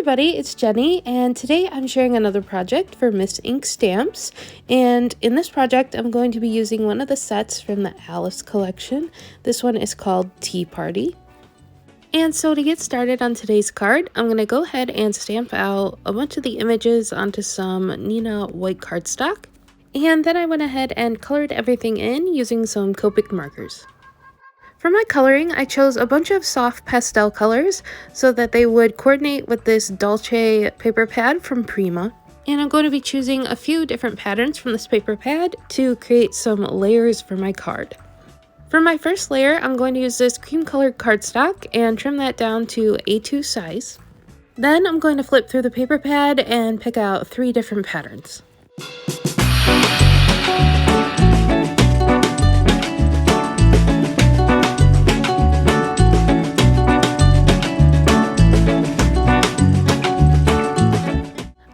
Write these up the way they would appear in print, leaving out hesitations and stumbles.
everybody, it's Jenny, and today I'm sharing another project for Miss Ink Stamps. And in this project, I'm going to be using one of the sets from the Alice collection. This one is called Tea Party. And so to get started on today's card, I'm going to go ahead and stamp out a bunch of the images onto some Nina white cardstock. And then I went ahead and colored everything in using some Copic markers. For my coloring, I chose a bunch of soft pastel colors so that they would coordinate with this Dolce paper pad from Prima. And I'm going to be choosing a few different patterns from this paper pad to create some layers for my card. For my first layer, I'm going to use this cream colored cardstock and trim that down to A2 size. Then I'm going to flip through the paper pad and pick out 3 different patterns.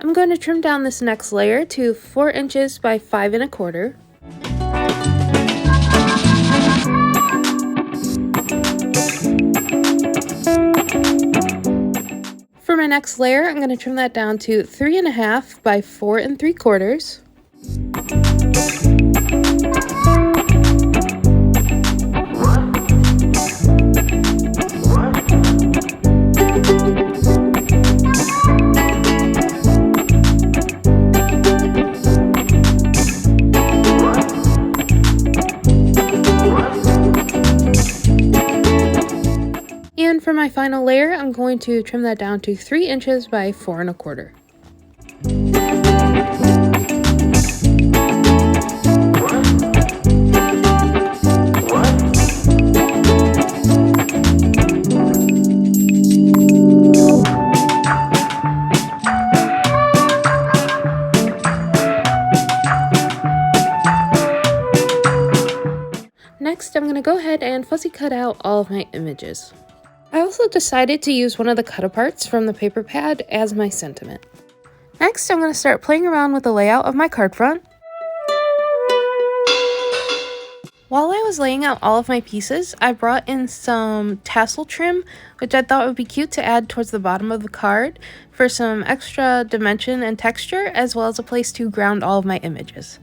I'm going to trim down this next layer to 4 inches by 5 1/4. For my next layer, I'm going to trim that down to 3 1/2 by 4 3/4. And for my final layer, I'm going to trim that down to 3 inches by 4 1/4. Next, I'm going to go ahead and fussy cut out all of my images. I also decided to use one of the cut-aparts from the paper pad as my sentiment. Next, I'm going to start playing around with the layout of my card front. While I was laying out all of my pieces, I brought in some tassel trim, which I thought would be cute to add towards the bottom of the card for some extra dimension and texture, as well as a place to ground all of my images.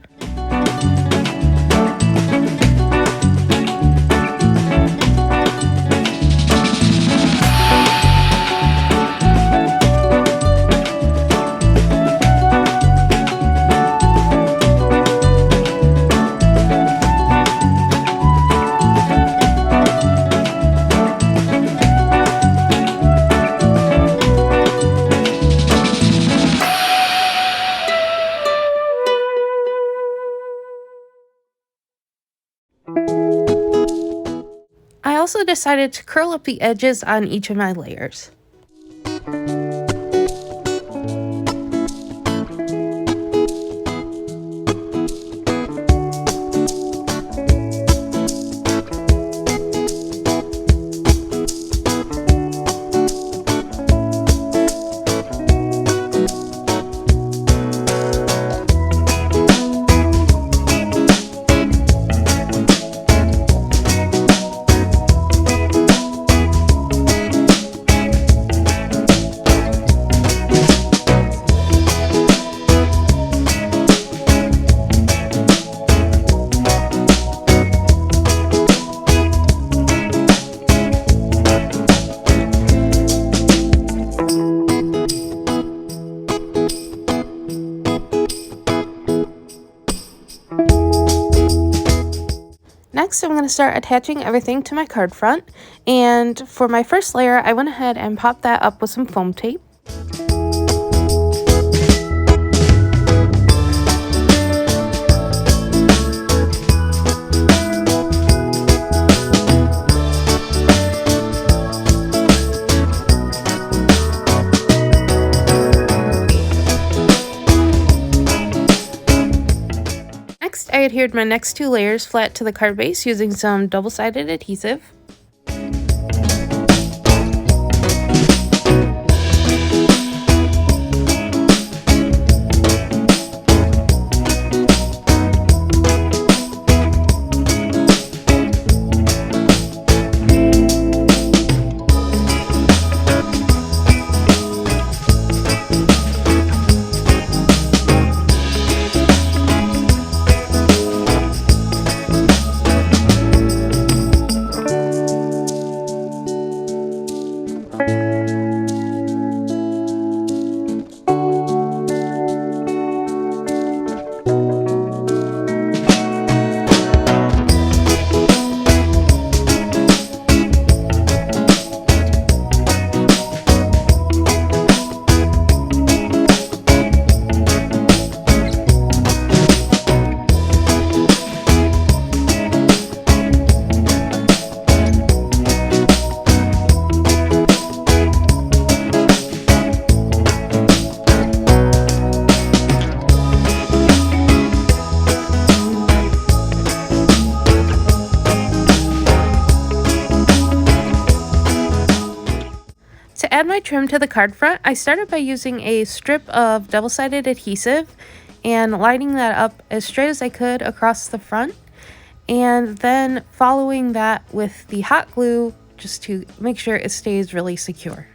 I also decided to curl up the edges on each of my layers. Next, I'm going to start attaching everything to my card front, and for my first layer, I went ahead and popped that up with some foam tape. I adhered my next 2 layers flat to the card base using some double-sided adhesive. add my trim to the card front, I started by using a strip of double-sided adhesive and lining that up as straight as I could across the front, and then following that with the hot glue just to make sure it stays really secure.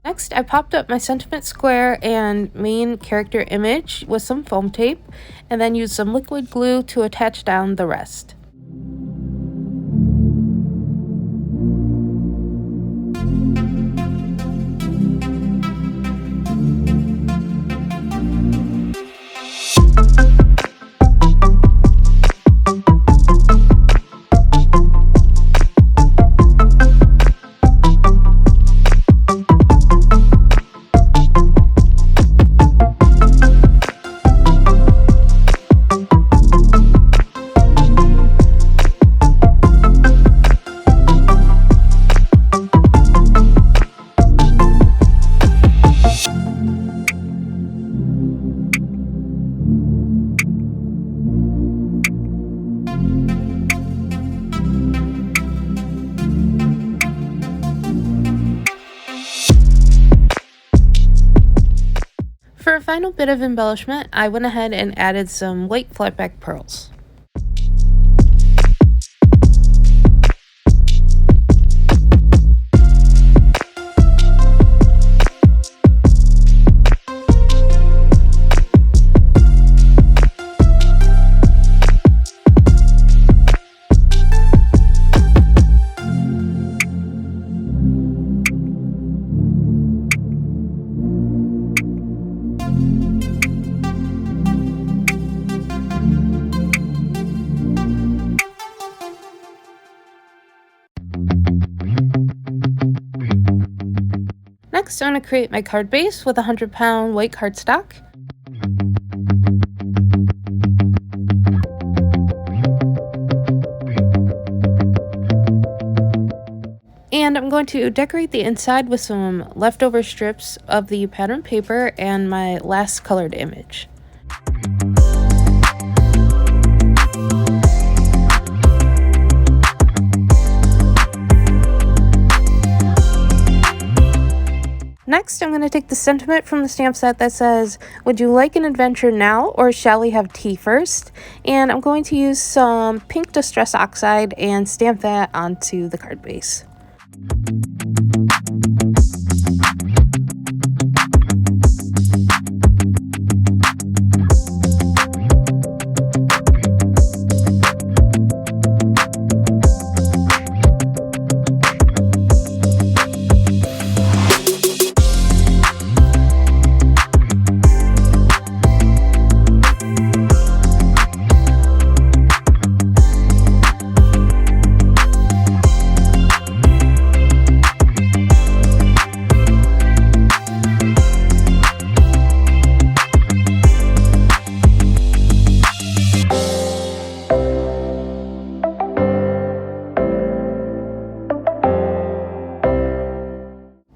Next, I popped up my sentiment square and main character image with some foam tape, and then used some liquid glue to attach down the rest. For a final bit of embellishment, I went ahead and added some white flatback pearls. Next, I'm going to create my card base with 100-pound white cardstock. And I'm going to decorate the inside with some leftover strips of the pattern paper and my last colored image. Next, I'm going to take the sentiment from the stamp set that says, "Would you like an adventure now, or shall we have tea first?" And I'm going to use some pink Distress Oxide and stamp that onto the card base.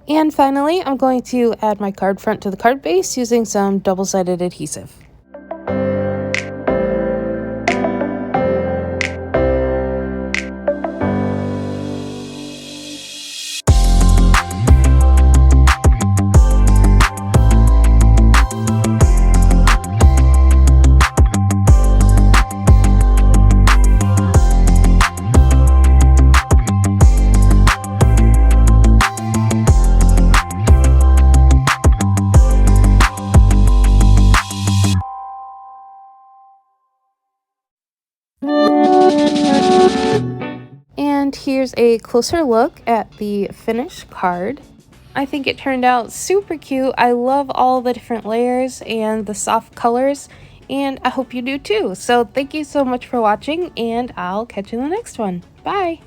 And finally, I'm going to add my card front to the card base using some double-sided adhesive. And here's a closer look at the finished card. I think it turned out super cute. I love all the different layers and the soft colors, and I hope you do too. So thank you so much for watching, and I'll catch you in the next one. Bye!